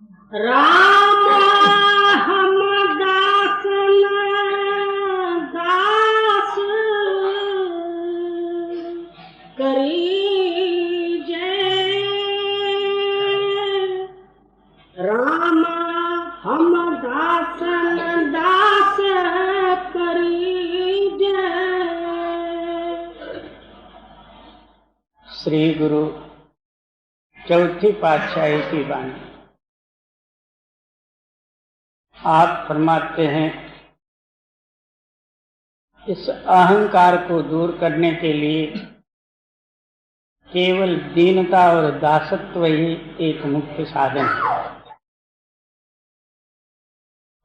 राम हम दास दास करी जय। राम हम दास दास करी जय। श्री गुरु चौथी पातशाही की वाणी। आप फरमाते हैं, इस अहंकार को दूर करने के लिए केवल दीनता और दासत्व ही एक मुख्य साधन है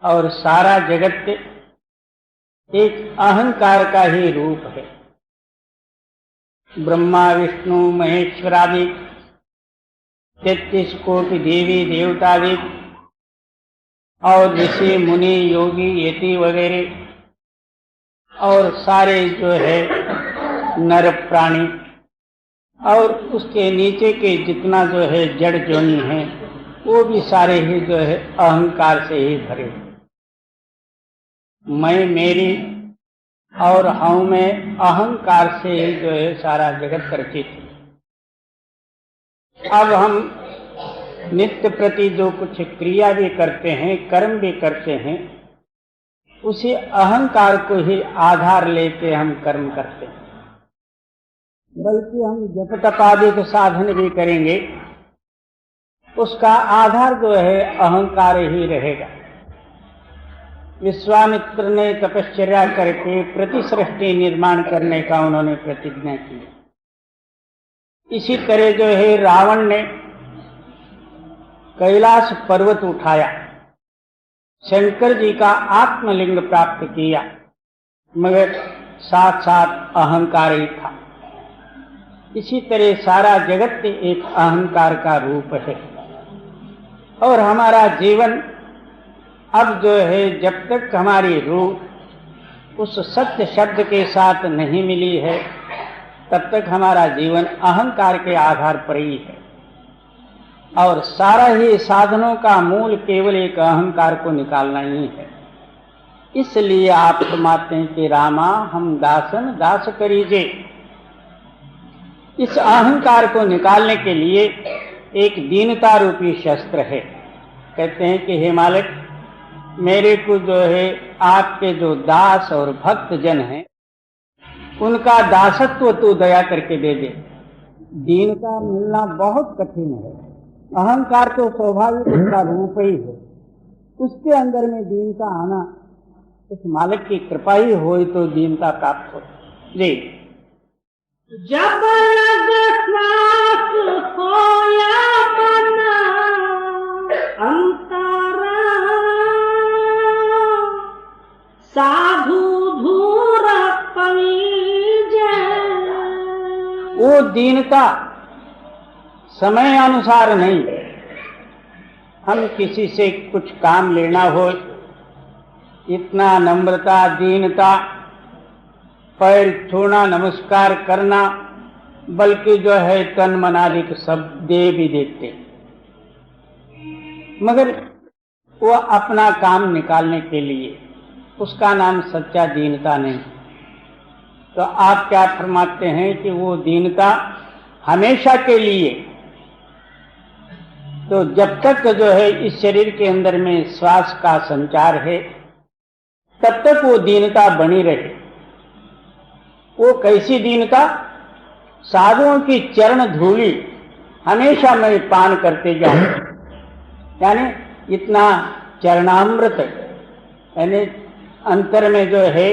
और सारा जगत एक अहंकार का ही रूप है। ब्रह्मा विष्णु महेश्वरादि 33 कोटि देवी देवतादि और ऋषि मुनि योगी यति वगैरह और सारे जो है नर प्राणी और उसके नीचे के जितना जो है जड़ जोनी है वो भी सारे ही जो है अहंकार से ही भरे। मैं मेरी और हूं में अहंकार से ही जो है सारा जगत रचित है। अब हम नित्य प्रति जो कुछ क्रिया भी करते हैं, कर्म भी करते हैं, उसी अहंकार को ही आधार लेके हम कर्म करते हैं। बल्कि हम जप तप आदि के साधन भी करेंगे, उसका आधार जो है अहंकार ही रहेगा। विश्वामित्र ने तपश्चर्या करके प्रतिसृष्टि निर्माण करने का उन्होंने प्रतिज्ञा की। इसी तरह जो है रावण ने कैलाश पर्वत उठाया, शंकर जी का आत्मलिंग प्राप्त किया, मगर साथ साथ अहंकार ही था। इसी तरह सारा जगत एक अहंकार का रूप है और हमारा जीवन अब जो है जब तक हमारी रूह उस सत्य शब्द के साथ नहीं मिली है तब तक हमारा जीवन अहंकार के आधार पर ही है और सारा ही साधनों का मूल केवल एक अहंकार को निकालना ही है। इसलिए आप फरमाते हैं कि रामा हम दासन दास करीजे। इस अहंकार को निकालने के लिए एक दीनता रूपी शस्त्र है। कहते हैं कि हे मालिक, मेरे को जो है आपके जो दास और भक्त जन हैं उनका दासत्व तो दया करके दे दे। दीनता मिलना बहुत कठिन है। अहंकार तो स्वाभाविक उसका रूप ही है, उसके अंदर में दीनता आना उस मालिक की कृपा ही हो तो दीनता प्राप्त हो। जी जब लग श्वास होया मन अंतरा, साधु धूर पवीजे। वो दीनता समय अनुसार नहीं। हम किसी से कुछ काम लेना हो, इतना नम्रता दीनता, पैर छूना नमस्कार करना, बल्कि जो है तन मन आदि सब दे भी देते, मगर वो अपना काम निकालने के लिए, उसका नाम सच्चा दीनता नहीं। तो आप क्या फरमाते हैं कि वो दीनता हमेशा के लिए, तो जब तक जो है इस शरीर के अंदर में श्वास का संचार है तब तक वो दीनता बनी रहे। वो कैसी दीनता? साधुओं की चरण धूली हमेशा मैं पान करते जाऊं, यानी इतना चरणामृत, यानी अंतर में जो है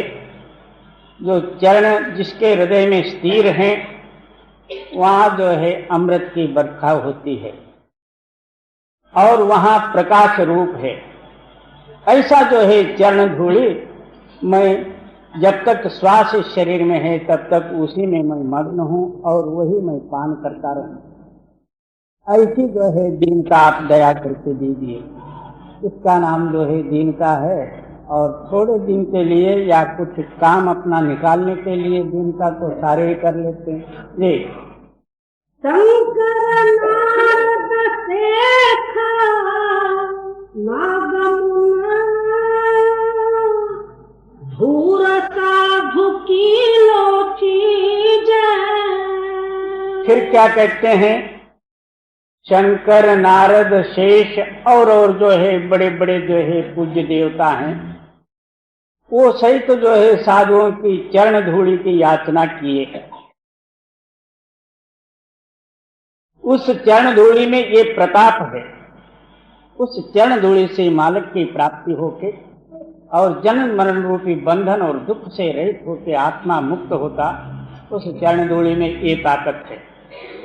जो चरण जिसके हृदय में स्थिर हैं वहां जो है अमृत की बरखा होती है और वहां प्रकाश रूप है। ऐसा जो है चरण धूली मैं जब तक श्वास इस शरीर में है तब तक उसी में मैं मग्न हूं और वही मैं पान करता रहूं। ऐसी जो है दीनता आप दया करके दीजिए। इसका नाम जो है दीनता है और थोड़े दिन के लिए या कुछ काम अपना निकालने के लिए दीनता तो सारे ही कर लेते हैं। जी शंकर नारद देखा नागमुना धूर साधु की लोची जय। फिर क्या कहते हैं? शंकर, नारद, शेष और जो है बड़े बड़े जो है पूज्य देवता हैं, वो सहित तो जो है साधुओं की चरण धूलि की याचना किए हैं। उस चरण धूलि में ये प्रताप है, उस चरण धूलि से मालक की प्राप्ति होके और जन्म मरण रूपी बंधन और दुख से रहित होके आत्मा मुक्त होता, उस चरण धूलि में ये ताकत है।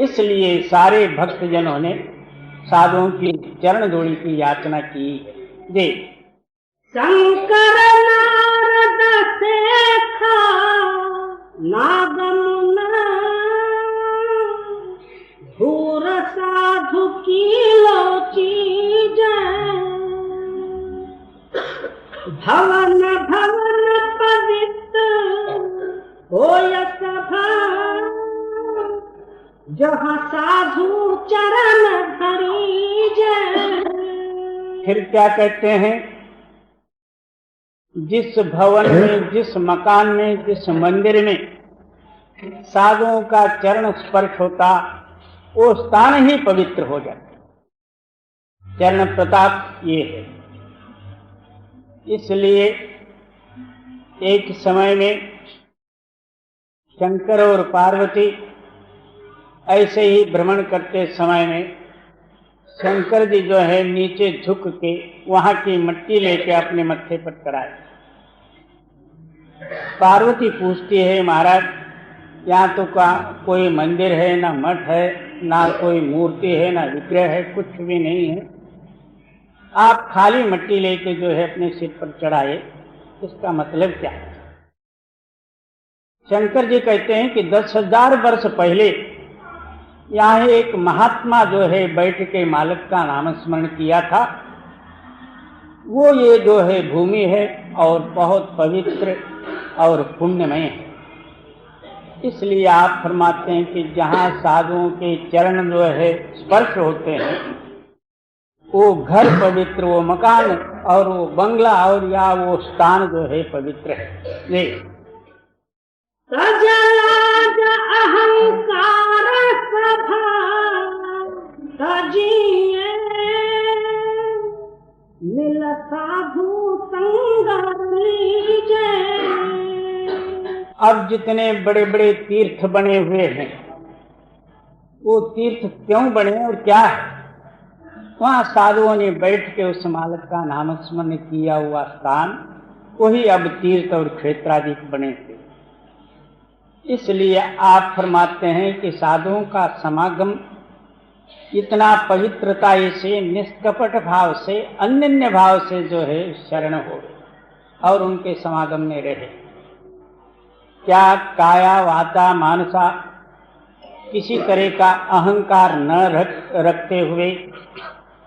इसलिए सारे भक्तजनों ने साधुओं की चरण धूलि की याचना की है। जी। शंकर नारद शेखा नागमुना धूर साधु की लोची जय। भवन भवन पवित्र होय सभा जहाँ साधु चरण धरी जय। फिर क्या कहते हैं? जिस भवन में, जिस मकान में, जिस मंदिर में साधुओं का चरण स्पर्श होता, वो स्थान ही पवित्र हो जाता। चरण प्रताप ये है। इसलिए एक समय में शंकर और पार्वती ऐसे ही भ्रमण करते समय में शंकर जी जो है नीचे झुक के वहां की मिट्टी लेके अपने मत्थे पर चढ़ाए। पार्वती पूछती है, महाराज यहाँ तो कोई मंदिर है, ना मठ है, ना कोई मूर्ति है, ना विग्रह है, कुछ भी नहीं है, आप खाली मिट्टी लेके जो है अपने सिर पर चढ़ाए, इसका मतलब क्या है? शंकर जी कहते हैं कि 10,000 वर्ष पहले यहाँ एक महात्मा जो है बैठ के मालिक का नाम स्मरण किया था, वो ये जो है भूमि है और बहुत पवित्र और पुण्यमय है। इसलिए आप फरमाते हैं कि जहाँ साधुओं के चरण जो है स्पर्श होते हैं, वो घर पवित्र, वो मकान और वो बंगला और या वो स्थान जो है पवित्र है। सजलाज अहंकार सभा सजिए मिल साधु संग लीजे। अब जितने बड़े बड़े तीर्थ बने हुए हैं, वो तीर्थ क्यों बने और क्या है? वहां साधुओं ने बैठ के उस मालिक का नाम स्मरण किया हुआ स्थान, वही अब तीर्थ और क्षेत्राधिक बने थे। इसलिए आप फरमाते हैं कि साधुओं का समागम इतना पवित्रता से, निष्कपट भाव से, अनन्य भाव से जो है शरण हो और उनके समागम में रहे। क्या काया वाचा मानसा किसी तरह का अहंकार न रखते हुए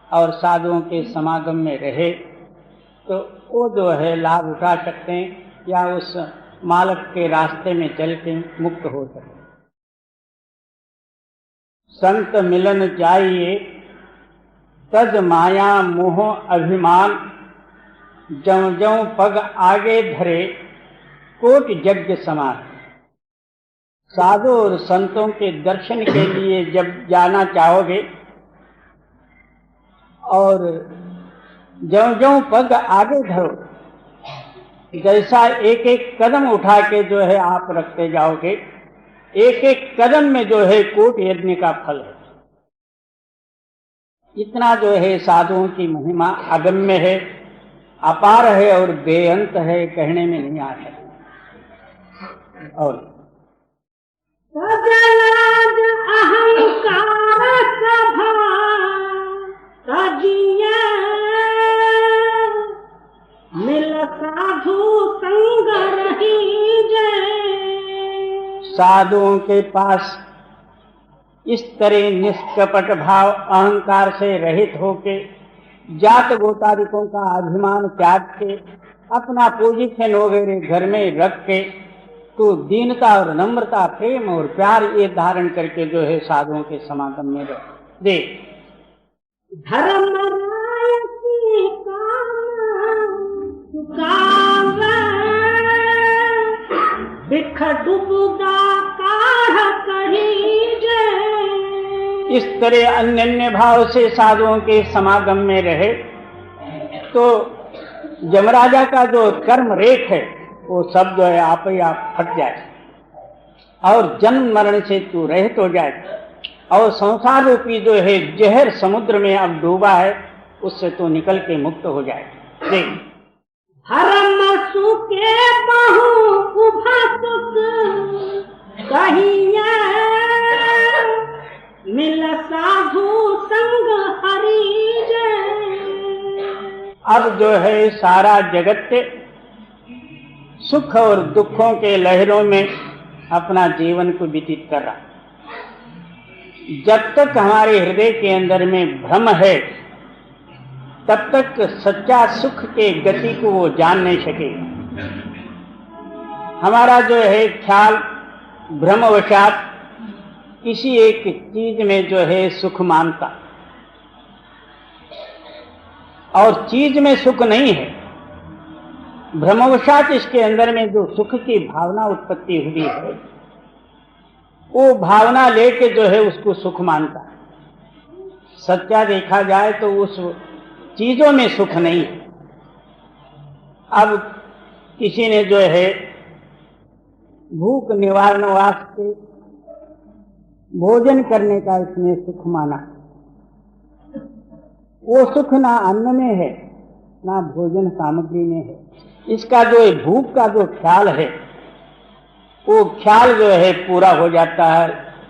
और साधुओं के समागम में रहे, तो वो जो है लाभ उठा सकते हैं या उस मालिक के रास्ते में चल के मुक्त हो सके। संत मिलन चाहिए तज माया मोह अभिमान, जं जं पग आगे धरे कोटि यज्ञ समान। साधु और संतों के दर्शन के लिए जब जाना चाहोगे और ज्यों ज्यों पग आगे धरो, जैसा एक एक कदम उठा के जो है आप रखते जाओगे, एक एक कदम में जो है कोटि यज्ञ का फल है। इतना जो है साधुओं की महिमा अगम्य है, अपार है और बेअंत है, कहने में नहीं आ सकता। और सजलाज अहंकार सभा सजिए मिल साधु संग रही जय। साधुओं के पास इस तरह निष्कपट भाव अहंकार से रहित होके जात गोतादिकों का अभिमान त्याग के अपना पोजीशन वगैरह घर में रख के तो दीनता और नम्रता, प्रेम और प्यार ये धारण करके जो है साधुओं के समागम में रहे। धर्मराय की झुकावे बिख डुबदा काढ़ कही जे। इस तरह अन्य अन्य भाव से साधुओं के समागम में रहे तो यमराजा का जो कर्म रेख है वो सब जो है आप ही आप फट जाए और जन्म मरण से तू रहित हो जाए और संसार रूपी जो है जहर समुद्र में अब डूबा है उससे तो निकल के मुक्त हो जाए। देख हरम सुके बहु उभा सुख कहिए मिल साधु संग हरि जय। अब जो है सारा जगत सुख और दुखों के लहरों में अपना जीवन को व्यतीत कर रहा। जब तक हमारे हृदय के अंदर में भ्रम है तब तक सच्चा सुख के गति को वो जान नहीं सकेगा। हमारा जो है ख्याल भ्रमवशात किसी एक चीज में जो है सुख मानता और चीज में सुख नहीं है। भ्रमवशात इसके अंदर में जो सुख की भावना उत्पत्ति हुई है वो भावना लेके जो है उसको सुख मानता। सच्चा देखा जाए तो उस चीजों में सुख नहीं है। अब किसी ने जो है भूख निवारण वास्ते भोजन करने का इसने सुख माना। वो सुख ना अन्न में है ना भोजन सामग्री में है। इसका जो भूख का जो ख्याल है वो ख्याल जो है पूरा हो जाता है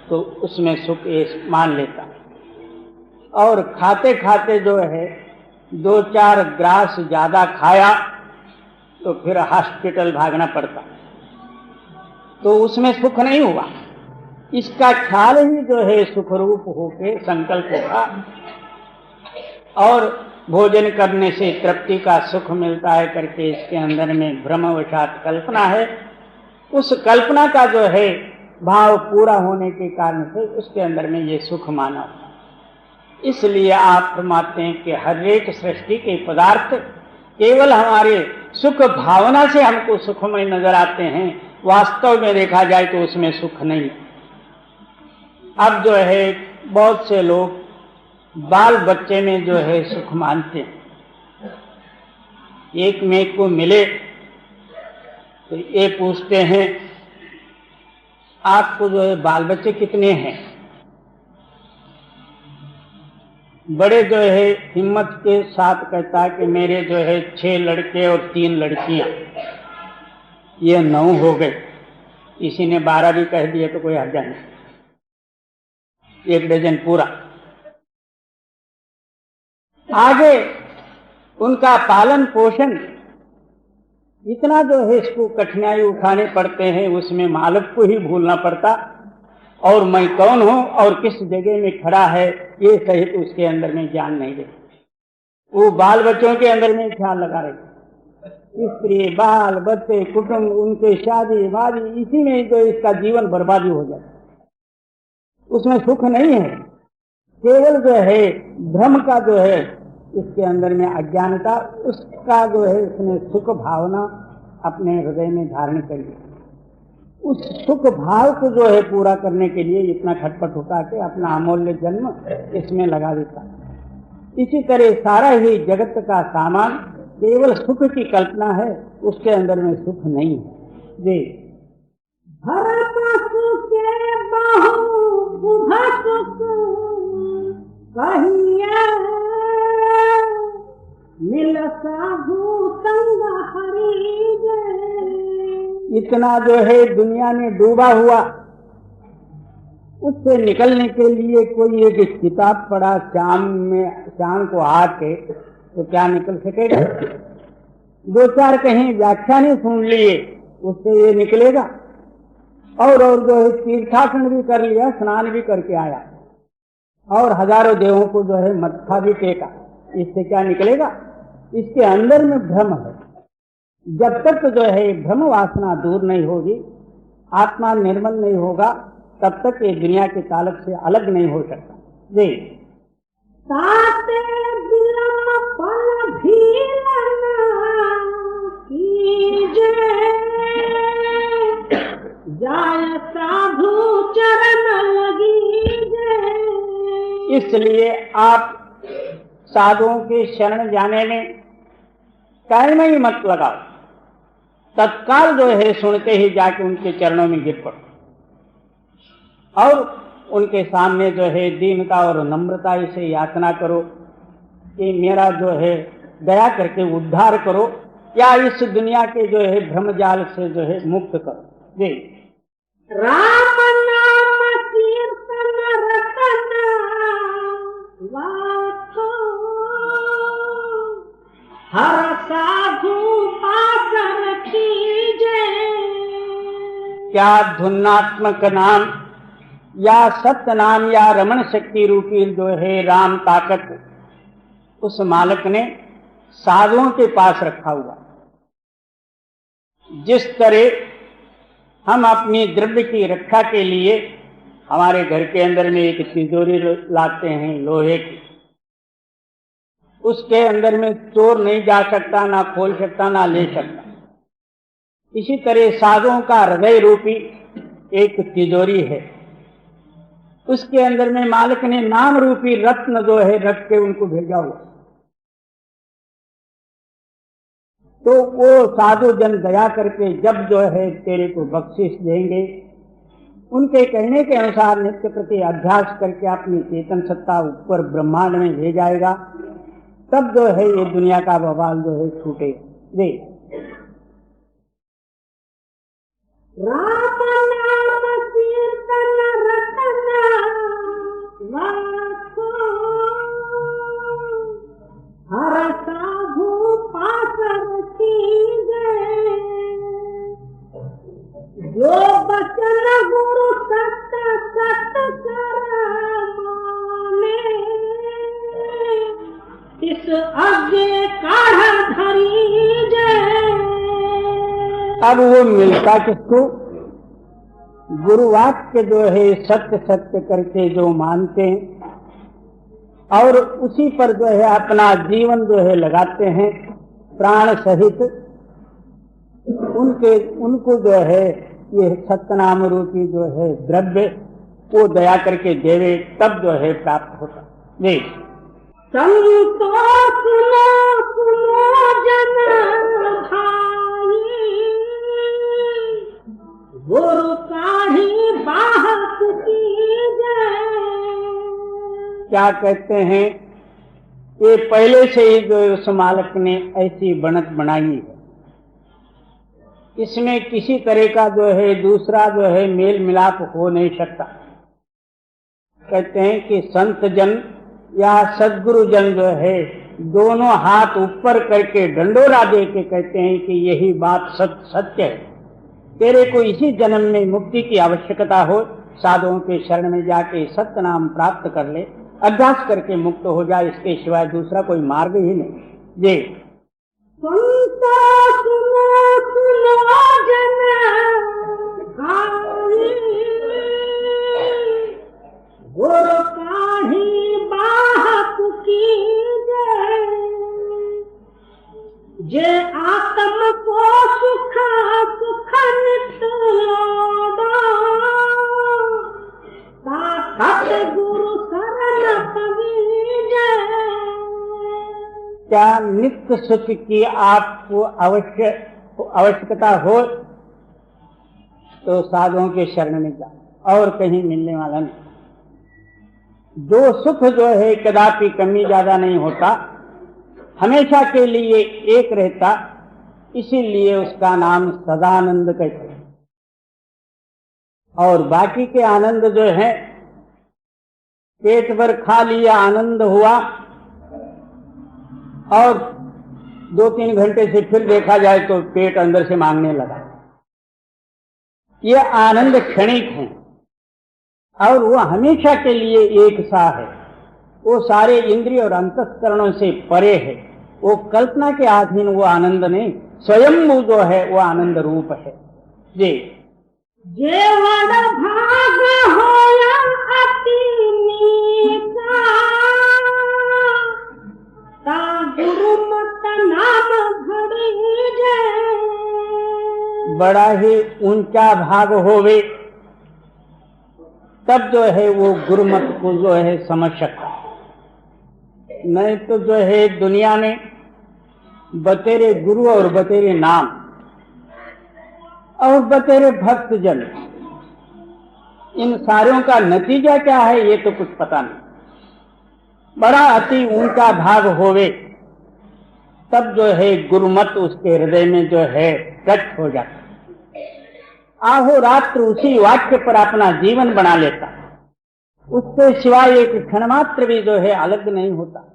तो उसमें सुख मान लेता और खाते खाते जो है 2-4 ग्रास ज्यादा खाया तो फिर हॉस्पिटल भागना पड़ता तो उसमें सुख नहीं हुआ। इसका ख्याल ही जो है सुखरूप होके संकल्प होगा और भोजन करने से तृप्ति का सुख मिलता है करके इसके अंदर में भ्रमवशात कल्पना है। उस कल्पना का जो है भाव पूरा होने के कारण से उसके अंदर में ये सुख माना। इसलिए आप फरमाते हैं कि हर एक सृष्टि के पदार्थ केवल हमारे सुख भावना से हमको सुखमय नजर आते हैं, वास्तव में देखा जाए तो उसमें सुख नहीं। अब जो है बहुत से लोग बाल बच्चे में जो है सुख मानते हैं। एक में को मिले तो ये पूछते हैं आपको जो है बाल बच्चे कितने हैं। बड़े जो है हिम्मत के साथ कहता है कि मेरे जो है 6 लड़के और 3 लड़कियां, ये 9 हो गए। किसी ने 12 भी कह दिए तो कोई हर्ज नहीं, 1 डजन पूरा। आगे उनका पालन पोषण इतना जो है इसको कठिनाई उठाने पड़ते हैं, उसमें मालिक को ही भूलना पड़ता और मैं कौन हूं और किस जगह में खड़ा है ये सहित उसके अंदर में ज्ञान नहीं रहे। वो बाल बच्चों के अंदर में ख्याल लगा रहे, स्त्री बाल बच्चे कुटुंब उनके शादी वादी, इसी में जो इसका जीवन बर्बादी हो जाता। उसमें सुख नहीं है, केवल जो है भ्रम का जो है इसके अंदर में अज्ञानता, उसका जो है इसने सुख भावना अपने हृदय में धारण कर लिया। उस सुख भाव को जो है पूरा करने के लिए इतना खटपट उठा के अपना अमूल्य जन्म इसमें लगा देता। इसी तरह सारा ही जगत का सामान केवल सुख की कल्पना है, उसके अंदर में सुख नहीं है। जी मिल साधु संग हरि जय। इतना जो है दुनिया में डूबा हुआ, उससे निकलने के लिए कोई एक किताब पढ़ा शाम को आके तो क्या निकल सकेगा। 2-4 कहीं व्याख्यान सुन लिए उससे ये निकलेगा। और जो है तीर्थाटन भी कर लिया, स्नान भी करके आया और हजारों देवों को जो है मत्था भी टेका, इससे क्या निकलेगा। इसके अंदर में भ्रम है। जब तक जो है भ्रम वासना दूर नहीं होगी, आत्मा निर्मल नहीं होगा, तब तक ये दुनिया के ताल्लुक से अलग नहीं हो सकता। जी ताते बिलम पल भीलन इसलिए आप साधुओं के शरण जाने में टाइम ही मत लगाओ, तत्काल जो है सुनते ही जाके उनके चरणों में गिर पड़ो और उनके सामने जो है दीनता और नम्रता से याचना करो कि मेरा जो है दया करके उद्धार करो या इस दुनिया के जो है भ्रमजाल से जो है मुक्त करो। जी। राम नाम कीर्तन रतन वाथो, हर साधु पाकर कीजे। क्या धुनात्मक नाम या सत्य नाम या रमण शक्ति रूपी जो है राम ताकत उस मालिक ने साधुओं के पास रखा हुआ। जिस तरह हम अपनी द्रव्य की रक्षा के लिए हमारे घर के अंदर में एक तिजोरी लाते हैं लोहे की, उसके अंदर में चोर नहीं जा सकता, ना खोल सकता, ना ले सकता। इसी तरह साधुओं का हृदय रूपी एक तिजोरी है, उसके अंदर में मालिक ने नाम रूपी रत्न जो है रख के उनको भेजा हुआ। तो वो साधु जन दया करके जब जो है तेरे को बख्शिश देंगे, उनके कहने के अनुसार नित्य प्रति अभ्यास करके अपनी चेतन सत्ता ऊपर ब्रह्मांड में ले जाएगा, तब जो है ये दुनिया का बवाल जो है छूटेगा। जी। राम नाम कीर्तन रतन वाथो, हर साधु पाकर कीजे। जो बचन गुरु सत्य सत्य कर माने, इस आगे काढ़ धरी जय। अब वो मिलता किसको? गुरुवाक्य जो है सत्य सत्य करके जो मानते हैं और उसी पर जो है अपना जीवन जो है लगाते हैं प्राण सहित, उनको जो है ये सत्यनाम रूपी जो है द्रव्य वो दया करके देवे, तब जो है प्राप्त होता। जी। संतो सुनो सुनो जन भाई, गुरु काढ़ी बाहत कीजे। क्या कहते हैं, ये पहले से ही जो उस मालिक ने ऐसी बनत बनाई है, इसमें किसी तरह का जो है दूसरा जो है मेल मिलाप हो नहीं सकता। कहते हैं कि संत जन या सदगुरु जन जो है दोनों हाथ ऊपर करके डंडोरा दे के कहते हैं कि यही बात सत्य है, तेरे को इसी जन्म में मुक्ति की आवश्यकता हो, साधुओं के शरण में जाके सत्य नाम प्राप्त कर ले, अभ्यास करके मुक्त हो जाए, इसके सिवाय दूसरा कोई मार्ग ही नहीं। जी। सुनता सुनो सुनो जन भाई, गुरु काढ़ी बाहत कीजे। जे आत्म को सुख सुख नित लोड़ा, ताकत गुरु शरण पवीजे। क्या नित्य सुख की आपको आवश्यकता हो तो साधुओं के शरण में जाओ, और कहीं मिलने वाला नहीं। जो सुख जो है कदापि कमी ज्यादा नहीं होता, हमेशा के लिए एक रहता, इसीलिए उसका नाम सदानंद कहते हैं। और बाकी के आनंद जो है पेट भर खा लिया आनंद हुआ और 2-3 घंटे से फिर देखा जाए तो पेट अंदर से मांगने लगा। यह आनंद क्षणिक है और वो हमेशा के लिए एक सा है। वो सारे इंद्रिय और अंतःकरणों से परे है। वो कल्पना के अधीन वो आनंद नहीं, स्वयं वो जो है वो आनंद रूप है। जी। जेवण भाग होया अति नीचा, ता गुरु मत नाम घड़ी जय। बड़ा ही ऊंचा भाग होवे तब जो है वो गुरुमत को जो है समझ सकता है। नहीं तो जो है दुनिया में बतेरे गुरु और बतेरे नाम और बतेरे भक्तजन, इन सारों का नतीजा क्या है ये तो कुछ पता नहीं। बड़ा अति ऊंचा भाग होवे तब जो है गुरुमत उसके हृदय में जो है प्रकट हो जाता, आहो रात्र उसी वाक्य पर अपना जीवन बना लेता, उसके सिवाय एक क्षण मात्र भी जो है अलग नहीं होता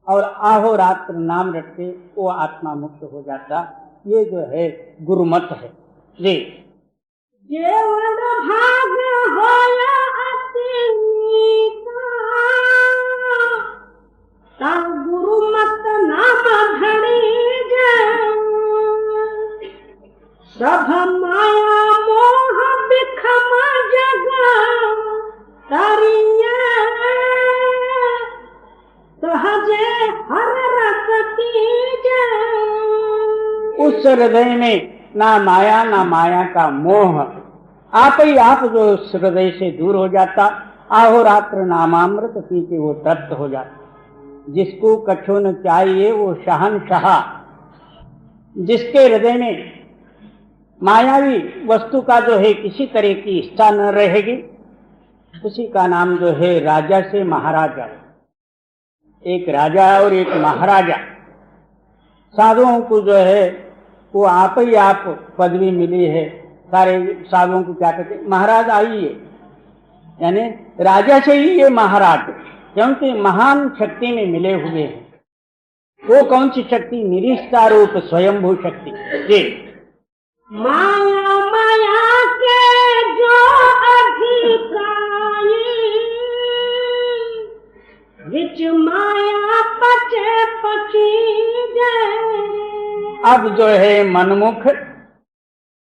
और आहो रात्र नाम रट के वो आत्मा मुक्त हो जाता। ये जो है गुरुमत है जी। जेवण भाग होया अति नीचा, ता गुरुमत नाम धड़ी जय। सब माया मोह बिखम जग तरिया, सहजे हर रस कीजे। उस हृदय में ना माया ना माया का मोह, आप ही आप जो उस हृदय से दूर हो जाता, आहोरात्र नामामृत पी के वो तृप्त हो जाता। जिसको कछो न चाहिए वो शहनशाह, जिसके हृदय में मायावी वस्तु का जो है किसी तरह की इच्छा न रहेगी, उसी का नाम जो है राजा से महाराजा। एक राजा और एक महाराजा, साधुओं को जो है वो आप ही आप पदवी मिली है। सारे साधुओं को क्या कहते हैं, महाराज आइए, यानी राजा से ही ये महाराज, क्योंकि महान शक्ति में मिले हुए हैं। वो कौन सी शक्ति, निरीश्ता रूप स्वयंभू शक्ति जी। माया माया के जो अधिकारी, विच माया पचे पची जय। अब जो है मनमुख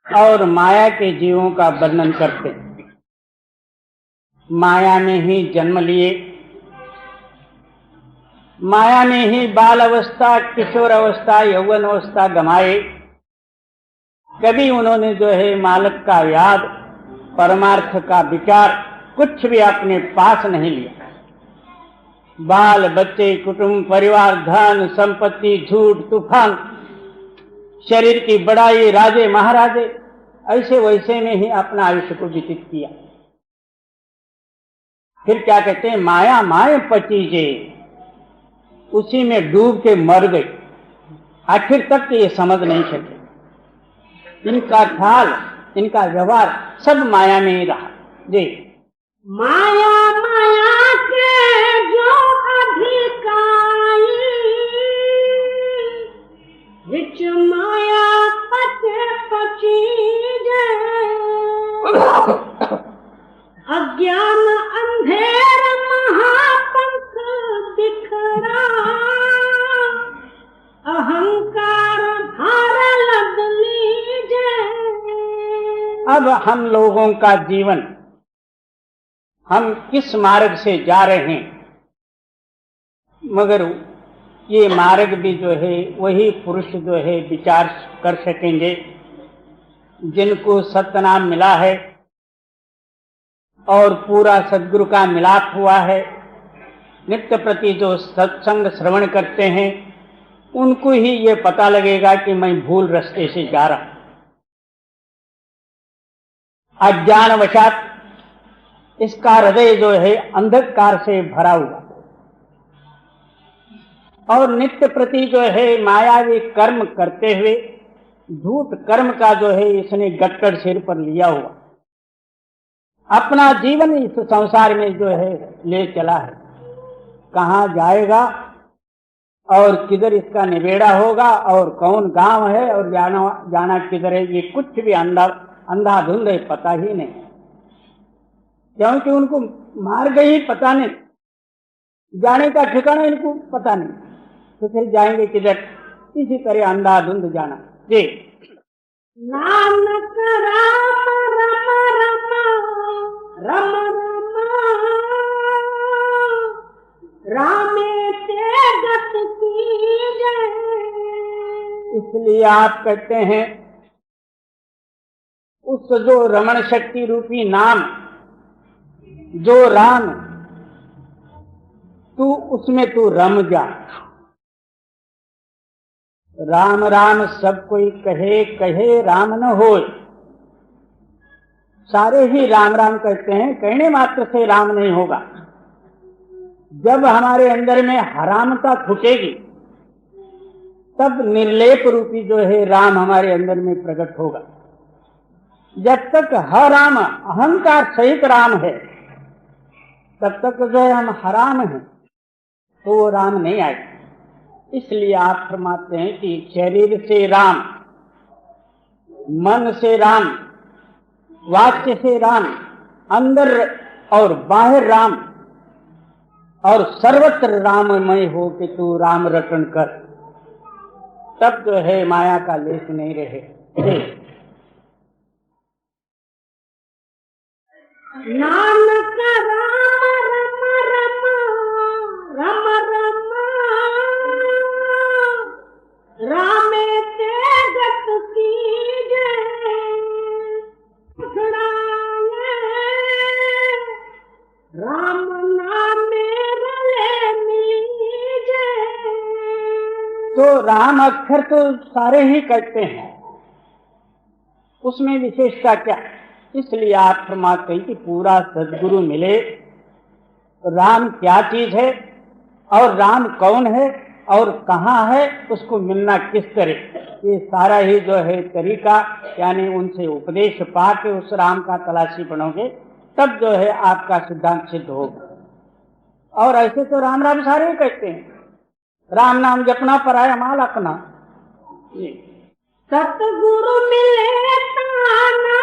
और माया के जीवों का वर्णन करते हैं। माया में ही जन्म लिए, माया में ही बाल अवस्था, किशोर अवस्था, यौवन अवस्था गंवाए। कभी उन्होंने जो है मालिक का याद, परमार्थ का विचार कुछ भी अपने पास नहीं लिया। बाल बच्चे, कुटुंब, परिवार, धन संपत्ति, झूठ, तूफान, शरीर की बड़ाई, राजे महाराजे, ऐसे वैसे में ही अपना आयुष्य को व्यतीत किया। फिर क्या कहते हैं, माया माय पचीजे, उसी में डूब के मर गई। आखिर तक ये समझ नहीं सके, इनका ख्याल, इनका व्यवहार सब माया में ही रहा जी। माया माया के जो अधिकारी, विच माया पचे पची जय। अज्ञान अंधेर महापंख बिखरा, अहंकार भार लदली जय। अब हम लोगों का जीवन, हम किस मार्ग से जा रहे हैं, मगर ये मार्ग भी जो है वही पुरुष जो है विचार कर सकेंगे जिनको सतनाम मिला है और पूरा सद्गुरु का मिलाप हुआ है। नित्य प्रति जो सत्संग श्रवण करते हैं उनको ही ये पता लगेगा कि मैं भूल रास्ते से जा रहा हूं। अज्ञानवशात इसका हृदय जो है अंधकार से भरा हुआ और नित्य प्रति जो है मायावी कर्म करते हुए झूठ कर्म का जो है इसने गट्टर सिर पर लिया हुआ, अपना जीवन इस संसार में जो है ले चला है। कहाँ जाएगा और किधर इसका निबेड़ा होगा और कौन गांव है और जाना किधर है, ये कुछ भी अंधाधुंध है, पता ही नहीं, क्योंकि उनको मार्ग ही पता नहीं, जाने का ठिकाना इनको पता नहीं, तो फिर जाएंगे किधर, इसी तरह अंधाधुंध जाना जी। नानक राम रम रम रम रम, रामे ते गत कीजे। इसलिए आप कहते हैं उस जो रमण शक्ति रूपी नाम, जो राम तू उसमें तू रम जा। राम राम सब कोई कहे, कहे राम न होय। सारे ही राम राम कहते हैं, कहने मात्र से राम नहीं होगा। जब हमारे अंदर में हरामता छूटेगी तब निर्लेप रूपी जो है राम हमारे अंदर में प्रकट होगा। जब तक हराम अहंकार सहित राम है तब तक जो है हम हराम हैं, तो वो राम नहीं आएगा। इसलिए आप फरमाते हैं कि शरीर से राम, मन से राम, वाक्य से राम, अंदर और बाहर राम, और सर्वत्र राममय हो कि तू राम रटन कर, तब जो है माया का लेस नहीं रहे। नानक राम रम रम रम रम रामे ते गत कीजे छुड़ाए राम नामे रले मीजे। तो राम अक्षर तो सारे ही कहते हैं, उसमें विशेषता क्या? इसलिए आप फरमाते हैं कि पूरा सद्गुरु मिले तो राम क्या चीज है और राम कौन है और कहाँ है, उसको मिलना किस तरह, ये सारा ही जो है तरीका, यानी उनसे उपदेश पा के उस राम का तलाशी बनोगे तब जो है आपका सिद्धांत सिद्ध होगा। और ऐसे तो राम राम सारे ही कहते हैं, राम नाम जपना पराया माल अपना। सतगुरु मिले ताना